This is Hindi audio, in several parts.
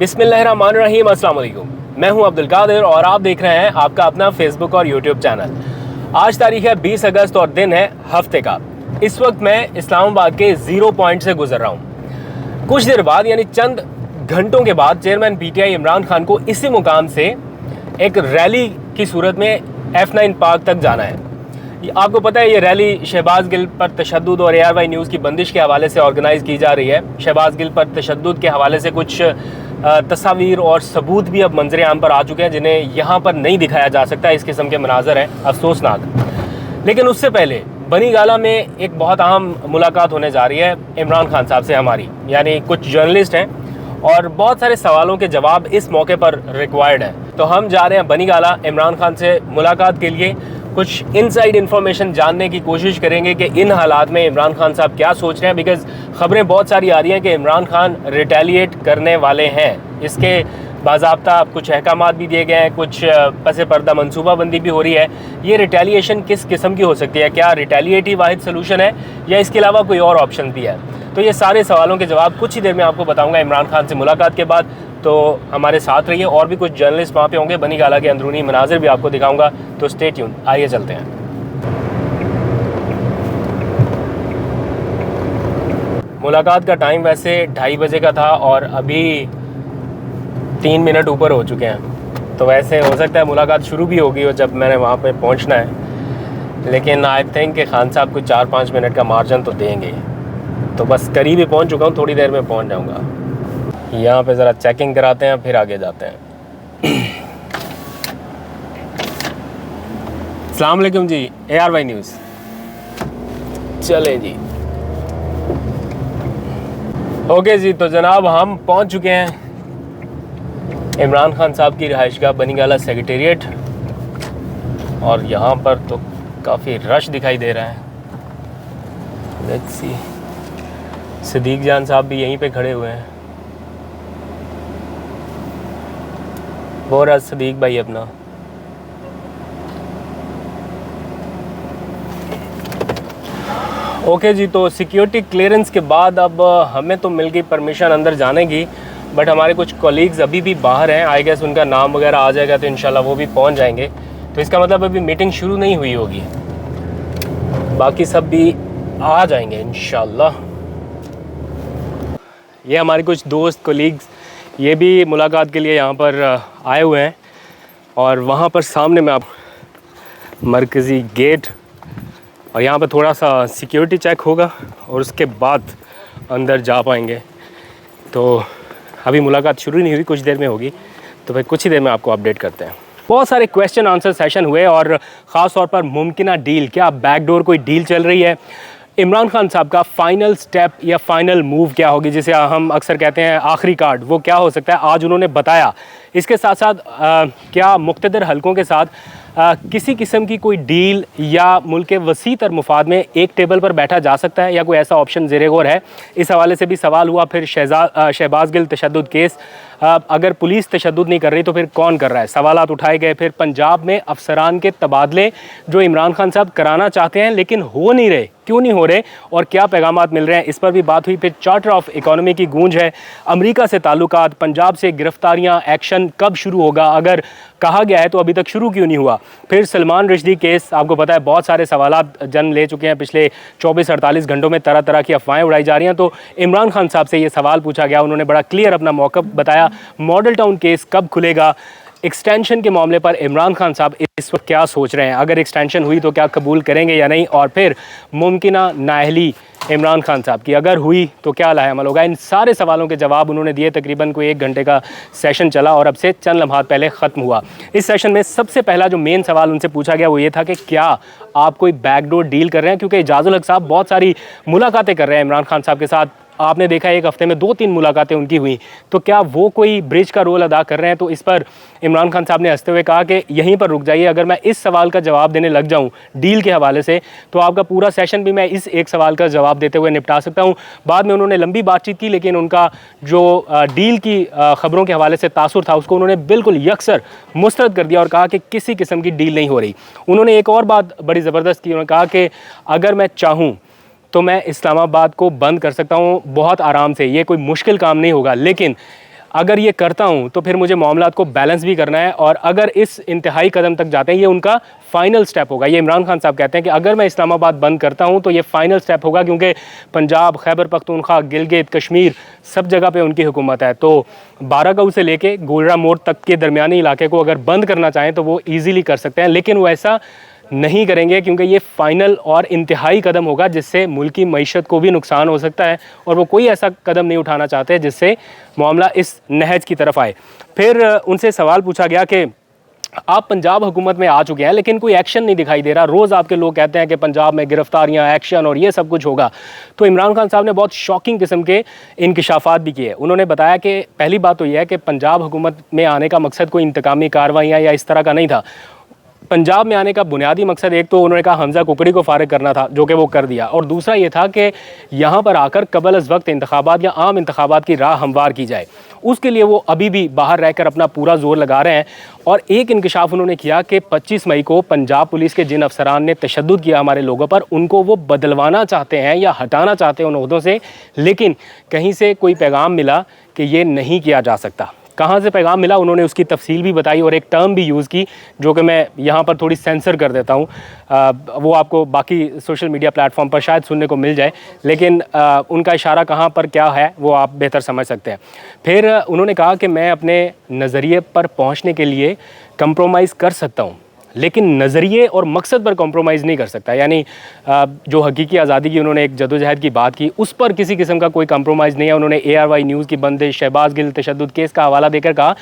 बिस्मिल्लाहिर्रहमानिर्रहीम, अस्सलाम वालेकुम। मैं हूं अब्दुल कादिर और आप देख रहे हैं आपका अपना फेसबुक और यूट्यूब चैनल। आज तारीख है 20 अगस्त और दिन है हफ्ते का। इस वक्त मैं इस्लामाबाद के ज़ीरो पॉइंट से गुजर रहा हूं। कुछ देर बाद यानी चंद घंटों के बाद चेयरमैन पीटीआई इमरान खान को इसी मुकाम से एक रैली की सूरत में F9 पार्क तक जाना है। आपको पता है ये रैली शहबाज गिल पर तशद्दुद और ARY न्यूज़ की बंदिश के हवाले से ऑर्गेनाइज़ की जा रही है। शहबाज गिल पर तशद्दुद के हवाले से कुछ तस्वीर और सबूत भी अब मंजर आम पर आ चुके हैं जिन्हें यहाँ पर नहीं दिखाया जा सकता। इस किस्म के मनाजर हैं अफसोसनाक। लेकिन उससे पहले बनी गाला में एक बहुत अहम मुलाकात होने जा रही है इमरान खान साहब से हमारी, यानी कुछ जर्नलिस्ट हैं और बहुत सारे सवालों के जवाब इस मौके पर रिक्वायर्ड हैं। तो हम जा रहे हैं बनी गाला इमरान खान से मुलाकात के लिए। कुछ इनसाइड इन्फॉर्मेशन जानने की कोशिश करेंगे कि इन हालात में इमरान खान साहब क्या सोच रहे हैं, बिकॉज़ ख़बरें बहुत सारी आ रही हैं कि इमरान खान रिटेलिएट करने वाले हैं। इसके बाज़ाब्ता कुछ अहकामात भी दिए गए हैं, कुछ पसे पर्दा मनसूबाबंदी भी हो रही है। ये रिटेलिएशन किस किस्म की हो सकती है? क्या रिटेलिएट ही वाहिद सलूशन है या इसके अलावा कोई और ऑप्शन भी है? तो ये सारे सवालों के जवाब कुछ ही देर में आपको बताऊँगा इमरान खान से मुलाकात के बाद। तो हमारे साथ रहिए, और भी कुछ जर्नलिस्ट वहाँ पे होंगे, बनी गाला के अंदरूनी मनाजिर भी आपको दिखाऊंगा। तो स्टे ट्यून, आइए चलते हैं। मुलाकात का टाइम वैसे 2:30 बजे का था और अभी 3 मिनट ऊपर हो चुके हैं। तो वैसे हो सकता है मुलाकात शुरू भी होगी और जब मैंने वहाँ पे पहुँचना है, लेकिन आई थिंक कि खान साहब कुछ 4-5 मिनट का मार्जिन तो देंगे। तो बस करीब ही पहुँच चुका हूँ, थोड़ी देर में पहुँच जाऊँगा। यहाँ पे ज़रा चेकिंग कराते हैं फिर आगे जाते हैं। अस्सलाम वालेकुम जी, ARY न्यूज़। चले जी, ओके जी। तो जनाब हम पहुँच चुके हैं इमरान खान साहब की रिहाइशगाह बनी गाला सेक्रेटेरिएट, और यहाँ पर तो काफ़ी रश दिखाई दे रहा है। लेट्स सी, सिद्दीक जान साहब भी यहीं पे खड़े हुए हैं। वो रहा सदीक भाई अपना। ओके जी, तो सिक्योरिटी क्लियरेंस के बाद अब हमें तो मिल गई परमिशन अंदर जाने की, बट हमारे कुछ कॉलीग्स अभी भी बाहर हैं। आई गेस उनका नाम वगैरह आ जाएगा तो इंशाल्लाह वो भी पहुंच जाएंगे। तो इसका मतलब अभी मीटिंग शुरू नहीं हुई होगी, बाकी सब भी आ जाएंगे इंशाल्लाह। ये हमारे कुछ दोस्त कॉलीग्स ये भी मुलाकात के लिए यहाँ पर आए हुए हैं, और वहाँ पर सामने में आप मरकज़ी गेट, और यहाँ पर थोड़ा सा सिक्योरिटी चेक होगा और उसके बाद अंदर जा पाएंगे। तो अभी मुलाकात शुरू नहीं हुई, कुछ देर में होगी, तो फिर कुछ ही देर में आपको अपडेट करते हैं। बहुत सारे क्वेश्चन आंसर सेशन हुए और ख़ास तौर पर मुमकिना डील, क्या बैकडोर कोई डील चल रही है? इमरान खान साहब का फ़ाइनल स्टेप या फ़ाइनल मूव क्या होगी, जिसे हम अक्सर कहते हैं आखिरी कार्ड, वो क्या हो सकता है? आज उन्होंने बताया। इसके साथ साथ क्या मुख्तदर हलकों के साथ किसी किस्म की कोई डील या मुल्क के वसी तर मुफाद में एक टेबल पर बैठा जा सकता है या कोई ऐसा ऑप्शन ज़ेरे गौर है? इस हवाले से भी सवाल हुआ। फिर शहबाज गिल तशद्दुद केस, अगर पुलिस तशद्दुद नहीं कर रही तो फिर कौन कर रहा है? सवालात उठाए गए। फिर पंजाब में अफसरान के तबादले जो इमरान खान साहब कराना चाहते हैं लेकिन हो नहीं रहे, क्यों नहीं हो रहे और क्या पैगामात मिल रहे हैं, इस पर भी बात हुई। फिर चार्टर ऑफ इकोनॉमी की गूंज है। अमेरिका से ताल्लुकात, पंजाब से गिरफ्तारियां, एक्शन कब शुरू होगा? अगर कहा गया है तो अभी तक शुरू क्यों नहीं हुआ? फिर सलमान रुश्दी केस, आपको पता है बहुत सारे सवालात जन्म ले चुके हैं। पिछले 24-48 घंटों में तरह तरह की अफवाहें उड़ाई जा रही हैं। तो इमरान खान साहब से ये सवाल पूछा गया, उन्होंने बड़ा क्लियर अपना मौक़िफ़ बताया। मॉडल टाउन केस कब खुलेगा? एक्सटेंशन के मामले पर इमरान खान साहब इस वक्त क्या सोच रहे हैं? अगर एक्सटेंशन हुई तो क्या कबूल करेंगे या नहीं? और फिर मुमकिना नाअहली इमरान खान साहब की अगर हुई तो क्या लाहेअमल होगा? इन सारे सवालों के जवाब उन्होंने दिए। तकरीबन कोई 1 घंटे का सेशन चला और अब से चंद लम्हात पहले ख़त्म हुआ। इस सेशन में सबसे पहला जो मेन सवाल उनसे पूछा गया वो ये था कि क्या आप कोई बैकडोर डील कर रहे हैं? क्योंकि एजाज़ुल हक साहब बहुत सारी मुलाकातें कर रहे हैं इमरान खान साहब के साथ। आपने देखा एक हफ़्ते में 2-3 मुलाकातें उनकी हुई, तो क्या वो कोई ब्रिज का रोल अदा कर रहे हैं? तो इस पर इमरान खान साहब ने हंसते हुए कहा कि यहीं पर रुक जाइए, अगर मैं इस सवाल का जवाब देने लग जाऊं डील के हवाले से तो आपका पूरा सेशन भी मैं इस एक सवाल का जवाब देते हुए निपटा सकता हूं। बाद में उन्होंने लंबी बातचीत की, लेकिन उनका जो डील की ख़बरों के हवाले से तासुर था उसको उन्होंने बिल्कुल यकसर मुस्तरद कर दिया और कहा कि किसी किस्म की डील नहीं हो रही। उन्होंने एक और बात बड़ी ज़बरदस्त की, उन्होंने कहा कि अगर मैं चाहूँ तो मैं इस्लामाबाद को बंद कर सकता हूँ बहुत आराम से, ये कोई मुश्किल काम नहीं होगा, लेकिन अगर ये करता हूँ तो फिर मुझे मामलात को बैलेंस भी करना है, और अगर इस इंतहाई कदम तक जाते हैं, ये उनका फ़ाइनल स्टेप होगा। ये इमरान खान साहब कहते हैं कि अगर मैं इस्लामाबाद बंद करता हूँ तो ये फ़ाइनल स्टेप होगा, क्योंकि पंजाब, खैबर पख्तूनख्वा, गिलगित, कश्मीर सब जगह पे उनकी हुकूमत है। तो बारागांव से लेके गोलरा मोड़ तक के दरमियानी इलाके को अगर बंद करना चाहें तो वो ईज़िली कर सकते हैं, लेकिन वो ऐसा नहीं करेंगे, क्योंकि ये फ़ाइनल और इंतहाई कदम होगा जिससे मुल्क की मईशत को भी नुकसान हो सकता है, और वो कोई ऐसा कदम नहीं उठाना चाहते जिससे मामला इस नहज की तरफ आए। फिर उनसे सवाल पूछा गया कि आप पंजाब हुकूमत में आ चुके हैं लेकिन कोई एक्शन नहीं दिखाई दे रहा, रोज़ आपके लोग कहते हैं कि पंजाब में गिरफ्तारियां, एक्शन और ये सब कुछ होगा। तो इमरान खान साहब ने बहुत शॉकिंग किस्म के इंकशाफात भी किए। उन्होंने बताया कि पहली बात तो यह है कि पंजाब हुकूमत में आने का मकसद कोई इंतकामी कार्रवाइयाँ या इस तरह का नहीं था। पंजाब में आने का बुनियादी मकसद, एक तो उन्होंने कहा हमजा कुकड़ी को फारिग करना था, जो कि वो कर दिया, और दूसरा ये था कि यहाँ पर आकर कबल अज़ वक्त इंतखाबात या आम इंतखाबात की राह हमवार की जाए। उसके लिए वो अभी भी बाहर रहकर अपना पूरा जोर लगा रहे हैं। और एक इंकशाफ उन्होंने किया कि 25 मई को पंजाब पुलिस के जिन अफसरान ने तशद्दुद किया हमारे लोगों पर, उनको वो बदलवाना चाहते हैं या हटाना चाहते हैं उन ओहदों से, लेकिन कहीं से कोई पैगाम मिला कि ये नहीं किया जा सकता। कहाँ से पैगाम मिला, उन्होंने उसकी तफसील भी बताई और एक टर्म भी यूज़ की जो कि मैं यहाँ पर थोड़ी सेंसर कर देता हूँ। वो आपको बाकी सोशल मीडिया प्लेटफॉर्म पर शायद सुनने को मिल जाए, लेकिन उनका इशारा कहाँ पर क्या है वो आप बेहतर समझ सकते हैं। फिर उन्होंने कहा कि मैं अपने नज़रिए पर पहुँचने के लिए कंप्रोमाइज़ कर सकता हूँ, लेकिन नज़रिए और मकसद पर कॉम्प्रोमाइज़ नहीं कर सकता। यानी जो हकीकी आज़ादी की उन्होंने एक जदोजहद की बात की, उस पर किसी किस्म का कोई कॉम्प्रोमाइज़ नहीं है। उन्होंने ARY न्यूज़ की बंदिश, शहबाज गिल तशद्दुद केस का हवाला देकर कहा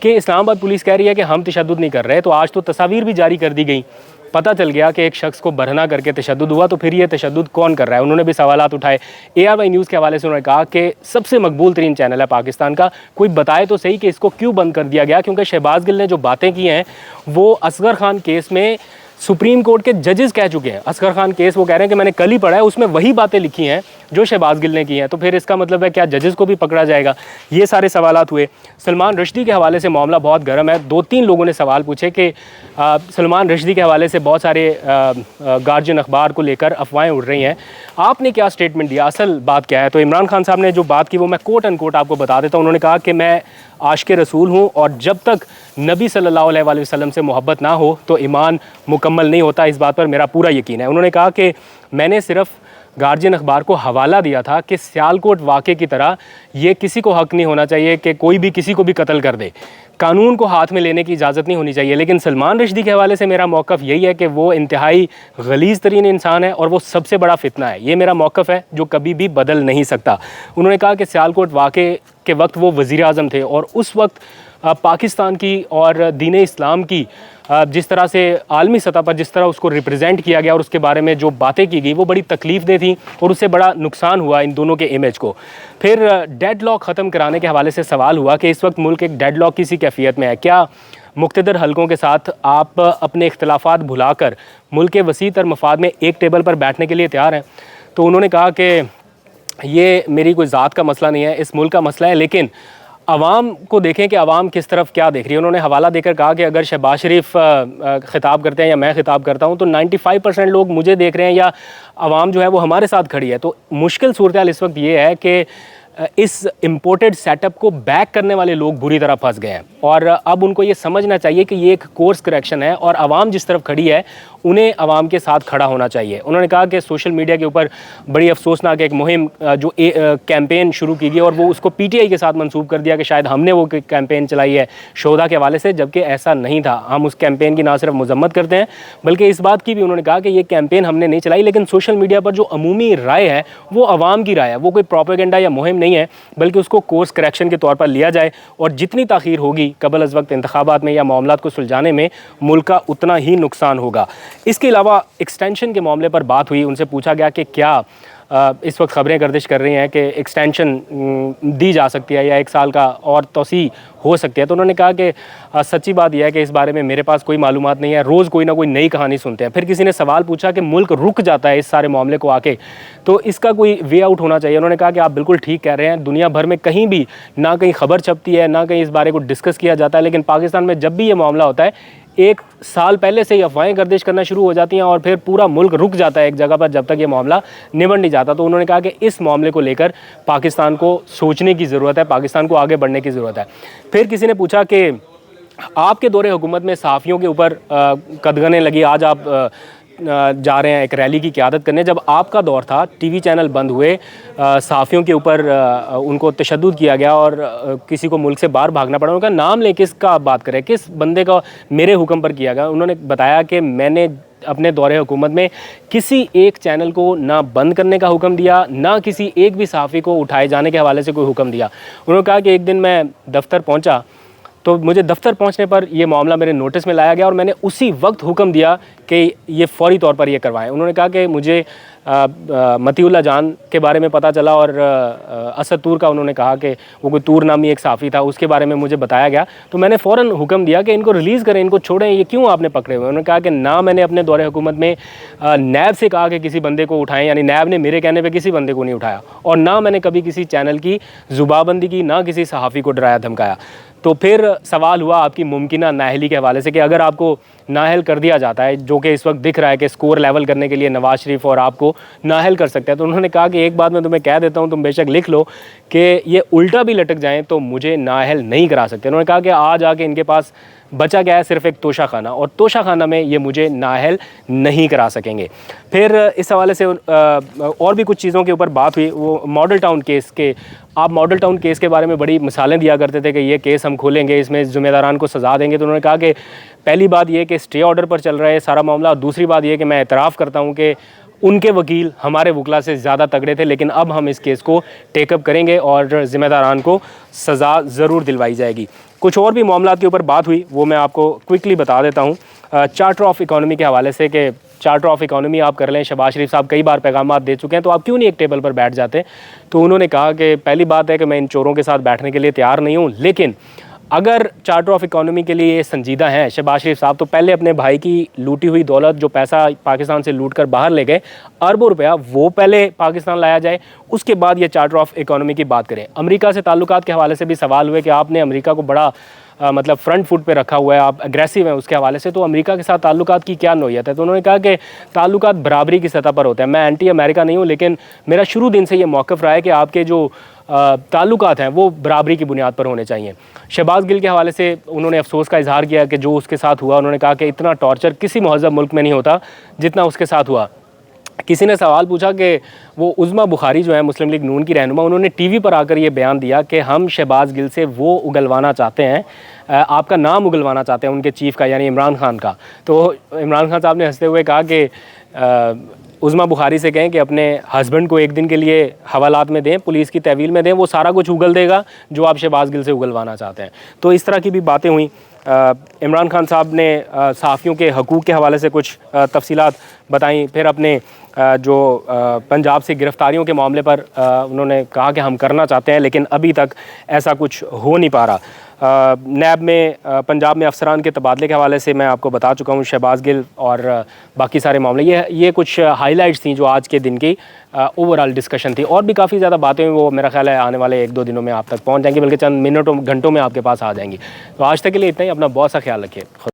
कि इस्लामाबाद पुलिस कह रही है कि हम तशद्दुद नहीं कर रहे। तो आज तो तस्वीर भी जारी कर दी गई, पता चल गया कि एक शख्स को बरहना करके तशद्दुद हुआ, तो फिर ये तशद्दुद कौन कर रहा है। उन्होंने भी सवालात उठाए। ARY न्यूज़ के हवाले से उन्होंने कहा कि सबसे मकबूल तरीन चैनल है पाकिस्तान का, कोई बताए तो सही कि इसको क्यों बंद कर दिया गया, क्योंकि शहबाज गिल ने जो बातें की हैं वो असगर खान केस में सुप्रीम कोर्ट के जजेस कह चुके हैं। असगर खान केस वो कह रहे हैं कि मैंने कल ही पढ़ा है, उसमें वही बातें लिखी हैं जो शहबाज गिल ने की हैं। तो फिर इसका मतलब है क्या जजेस को भी पकड़ा जाएगा? ये सारे सवालात हुए। सलमान रश्दी के हवाले से मामला बहुत गर्म है। 2-3 लोगों ने सवाल पूछे कि सलमान रश्दी के हवाले से बहुत सारे गार्जियन अखबार को लेकर अफवाहें उड़ रही हैं, आपने क्या स्टेटमेंट दिया, असल बात क्या है? तो इमरान खान साहब ने जो बात की वो मैं कोट एंड कोट आपको बता देता हूँ। उन्होंने कहा कि मैं आशिक़ रसूल हूँ और जब तक नबी सल्लल्लाहु अलैहि वसल्लम से मोहब्बत ना हो तो ईमान मुकम्मल नहीं होता। इस बात पर मेरा पूरा यकीन है। उन्होंने कहा कि मैंने सिर्फ़ गार्जियन अखबार को हवाला दिया था कि सियालकोट वाक़े की तरह ये किसी को हक़ नहीं होना चाहिए कि कोई भी किसी को भी कत्ल कर दे, कानून को हाथ में लेने की इजाज़त नहीं होनी चाहिए। लेकिन सलमान रश्दी के हवाले से मेरा मौक़िफ़ यही है कि वो इंतहाई गलीज़ तरीन इंसान है और वो सबसे बड़ा फितना है। ये मेरा मौक़िफ़ है जो कभी भी बदल नहीं सकता। उन्होंने कहा कि सियालकोट वाक़े के वक्त वो वज़ीर आज़म थे और उस वक्त पाकिस्तान की और दीन इस्लाम की जिस तरह से आलमी सतह पर जिस तरह उसको रिप्रेजेंट किया गया और उसके बारे में जो बातें की गई वो बड़ी तकलीफ़देह थी और उससे बड़ा नुकसान हुआ इन दोनों के इमेज को। फिर डेडलॉक ख़त्म कराने के हवाले से सवाल हुआ कि इस वक्त मुल्क एक डेडलॉक की सी कैफियत में है, क्या मुख्तदर हलकों के साथ आप अपने इख्तलाफात भुलाकर मुल्क के वसी तर मफाद में एक टेबल पर बैठने के लिए तैयार हैं? तो उन्होंने कहा कि ये मेरी कोई ज़ात का मसला नहीं है, इस मुल्क का मसला है, लेकिन अवाम को देखें कि अवाम किस तरफ क्या देख रही है। उन्होंने हवाला देकर कहा कि अगर शहबाज शरीफ ख़िताब करते हैं या मैं ख़िताब करता हूं तो 95% लोग मुझे देख रहे हैं या अवाम जो है वो हमारे साथ खड़ी है। तो मुश्किल सूरत हाल इस वक्त ये है कि इस इम्पोर्टेड सेटअप को बैक करने वाले लोग बुरी तरह फंस गए हैं और अब उनको ये समझना चाहिए कि ये एक कोर्स करेक्शन है और आवाम जिस तरफ खड़ी है उन्हें आवाम के साथ खड़ा होना चाहिए। उन्होंने कहा कि सोशल मीडिया के ऊपर बड़ी अफसोसनाक एक मुहिम जो कैंपेन शुरू की गई और वो उसको PTI के साथ मंसूब कर दिया कि शायद हमने वो कैंपेन चलाई है शोधा के हवाले से, जबकि ऐसा नहीं था। हम उस कैंपेन की ना सिर्फ मजम्मत करते हैं बल्कि इस बात की भी उन्होंने कहा कि ये कैंपेन हमने नहीं चलाई, लेकिन सोशल मीडिया पर जो अमूमी राय है वो आवाम की राय है, वो कोई प्रोपेगेंडा या मुहिम नहीं है, बल्कि उसको कोर्स करेक्शन के तौर पर लिया जाए और जितनी ताख़ीर होगी कबल अज़ वक्त इंतखाबात में या मामलात को सुलझाने में मुल्क का उतना ही नुकसान होगा। इसके अलावा एक्सटेंशन के मामले पर बात हुई, उनसे पूछा गया कि क्या इस वक्त ख़बरें गर्दिश कर रही हैं कि एक्सटेंशन दी जा सकती है या 1 साल का और तोसी हो सकती है। तो उन्होंने कहा कि सच्ची बात यह है कि इस बारे में मेरे पास कोई मालूमात नहीं है, रोज़ कोई ना कोई नई कहानी सुनते हैं। फिर किसी ने सवाल पूछा कि मुल्क रुक जाता है इस सारे मामले को आके, तो इसका कोई वे आउट होना चाहिए। उन्होंने कहा कि आप बिल्कुल ठीक कह रहे हैं, दुनिया भर में कहीं भी ना कहीं खबर छपती है ना कहीं इस बारे को डिस्कस किया जाता है, लेकिन पाकिस्तान में जब भी ये मामला होता है 1 साल पहले से ही अफवाहें गर्दिश करना शुरू हो जाती हैं और फिर पूरा मुल्क रुक जाता है एक जगह पर जब तक ये मामला निबट नहीं जाता। तो उन्होंने कहा कि इस मामले को लेकर पाकिस्तान को सोचने की ज़रूरत है, पाकिस्तान को आगे बढ़ने की ज़रूरत है। फिर किसी ने पूछा कि आपके दौरे हुकूमत में सहाफ़ियों के ऊपर कदगने लगी, आज आप जा रहे हैं एक रैली की क़यादत करने, जब आपका दौर था टीवी चैनल बंद हुए, सहाफ़ियों के ऊपर उनको तशद्दुद किया गया और किसी को मुल्क से बाहर भागना पड़ा। उनका नाम लें, किसका आप बात करें, किस बंदे का मेरे हुक्म पर किया गया? उन्होंने बताया कि मैंने अपने दौरे हुकूमत में किसी एक चैनल को ना बंद करने का हुक्म दिया, ना किसी एक भी सहाफ़ी को उठाए जाने के हवाले से कोई हुक्म दिया। उन्होंने कहा कि एक दिन मैं दफ्तर पहुंचा तो मुझे दफ्तर पहुंचने पर यह मामला मेरे नोटिस में लाया गया और मैंने उसी वक्त हुक्म दिया कि ये फ़ौरी तौर पर ये करवाएं। उन्होंने कहा कि मुझे मतीउल्लाह जान के बारे में पता चला और असद तूर का, उन्होंने कहा कि वो कोई तूर नामी एक साफ़ी था, उसके बारे में मुझे बताया गया। तो मैंने फ़ौरन हुक्म दिया कि इनको रिलीज़ करें, इनको छोड़ें, ये क्यों आपने पकड़े हुए? उन्होंने कहा कि ना मैंने अपने दौरे हुकूमत में नैब से कहा कि किसी बंदे को उठाएं, यानी नैब ने मेरे कहने पर किसी बंदे को नहीं उठाया, और ना मैंने कभी किसी चैनल की ज़ुबाबंदी की, ना किसी सहाफ़ी को डराया धमकाया। तो फिर सवाल हुआ आपकी मुमकिना नाअहली के हवाले से कि अगर आपको नाअहल कर दिया जाता है, जो कि इस वक्त दिख रहा है कि स्कोर लेवल करने के लिए नवाज़ शरीफ और आपको नाअहल कर सकते हैं, तो उन्होंने कहा कि एक बात मैं तुम्हें कह देता हूं, तुम बेशक लिख लो कि ये उल्टा भी लटक जाएं तो मुझे नाअहल नहीं करा सकते। उन्होंने कहा कि आज आके इनके पास बचा गया है सिर्फ एक तोशा खाना, और तोशा खाना में ये मुझे नाअहल नहीं करा सकेंगे। फिर इस हवाले से और भी कुछ चीज़ों के ऊपर बात हुई। वो मॉडल टाउन केस के, आप मॉडल टाउन केस के बारे में बड़ी मिसालें दिया करते थे कि ये केस हम खोलेंगे, इसमें ज़िम्मेदारान को सज़ा देंगे। तो उन्होंने कहा कि पहली बात ये कि स्टे ऑर्डर पर चल रहा है सारा मामला, और दूसरी बात ये कि मैं एतराफ़ करता हूँ कि उनके वकील हमारे वकला से ज़्यादा तगड़े थे, लेकिन अब हम इस केस को टेकअप करेंगे और ज़िम्मेदारान को सज़ा ज़रूर दिलवाई जाएगी। कुछ और भी मामलों के ऊपर बात हुई, वो मैं आपको क्विकली बता देता हूँ। चार्टर ऑफ इकॉनमी के हवाले से कि चार्टर ऑफ इकॉनमी आप कर लें, शहबाज शरीफ साहब कई बार पैगाम दे चुके हैं, तो आप क्यों नहीं एक टेबल पर बैठ जाते? तो उन्होंने कहा कि पहली बात है कि मैं इन चोरों के साथ बैठने के लिए तैयार नहीं हूँ, लेकिन अगर चार्टर ऑफ इकॉनमी के लिए संजीदा हैं शहबाज शरीफ साहब, तो पहले अपने भाई की लूटी हुई दौलत, जो पैसा पाकिस्तान से लूट कर बाहर ले गए अरबों रुपया, वो पहले पाकिस्तान लाया जाए, उसके बाद ये चार्टर ऑफ इकॉनमी की बात करें। अमेरिका से ताल्लुकात के हवाले से भी सवाल हुए कि आपने अमेरिका को बड़ा मतलब फ्रंट फुट पे रखा हुआ है, आप एग्रेसिव हैं उसके हवाले से, तो अमेरिका के साथ ताल्लुकात की क्या नोयत है? तो उन्होंने कहा कि ताल्लुकात बराबरी की सतह पर होते हैं। मैं एंटी अमेरिका नहीं हूँ, लेकिन मेरा शुरू दिन से ये मौक़िफ़ रहा है कि आपके जो ताल्लुकात हैं वो बराबरी की बुनियाद पर होने चाहिए। शहबाज गिल के हवाले से उन्होंने अफसोस का इजहार किया कि जो उसके साथ हुआ, उन्होंने कहा कि इतना टॉर्चर किसी महज़ब मुल्क में नहीं होता जितना उसके साथ हुआ। किसी ने सवाल पूछा कि वो उज़्मा बुखारी जो है मुस्लिम लीग नून की रहनुमा, उन्होंने टीवी पर आकर ये बयान दिया कि हम शहबाज गिल से वो उगलवाना चाहते हैं, आपका नाम उगलवाना चाहते हैं उनके चीफ़ का, यानी इमरान खान का। तो इमरान खान साहब ने हंसते हुए कहा कि उज़्मा बुखारी से कहें कि अपने हस्बैंड को एक दिन के लिए हवालात में दें, पुलिस की तहवील में दें, वो सारा कुछ उगल देगा जो आप शहबाज गिल से उगलवाना चाहते हैं। तो इस तरह की भी बातें हुई। इमरान खान साहब ने सहाफ़ियों के हकूक़ के हवाले से कुछ तफसीलात बताई। फिर अपने जो पंजाब से गिरफ़्तारियों के मामले पर उन्होंने कहा कि हम करना चाहते हैं, लेकिन अभी तक ऐसा कुछ हो नहीं पा रहा। नैब में पंजाब में अफसरान के तबादले के हवाले से मैं आपको बता चुका हूँ, शहबाज गिल और बाकी सारे मामले। ये कुछ हाइलाइट्स थी जो आज के दिन की ओवरऑल डिस्कशन थी। और भी काफ़ी ज़्यादा बातें हुई, वो मेरा ख्याल है आने वाले 1-2 दिनों में आप तक पहुँच जाएंगी, बल्कि चंद मिनटों घंटों में आपके पास आ जाएंगी। तो आज तक के लिए इतना ही। अपना बहुत सा ख्याल रखिए।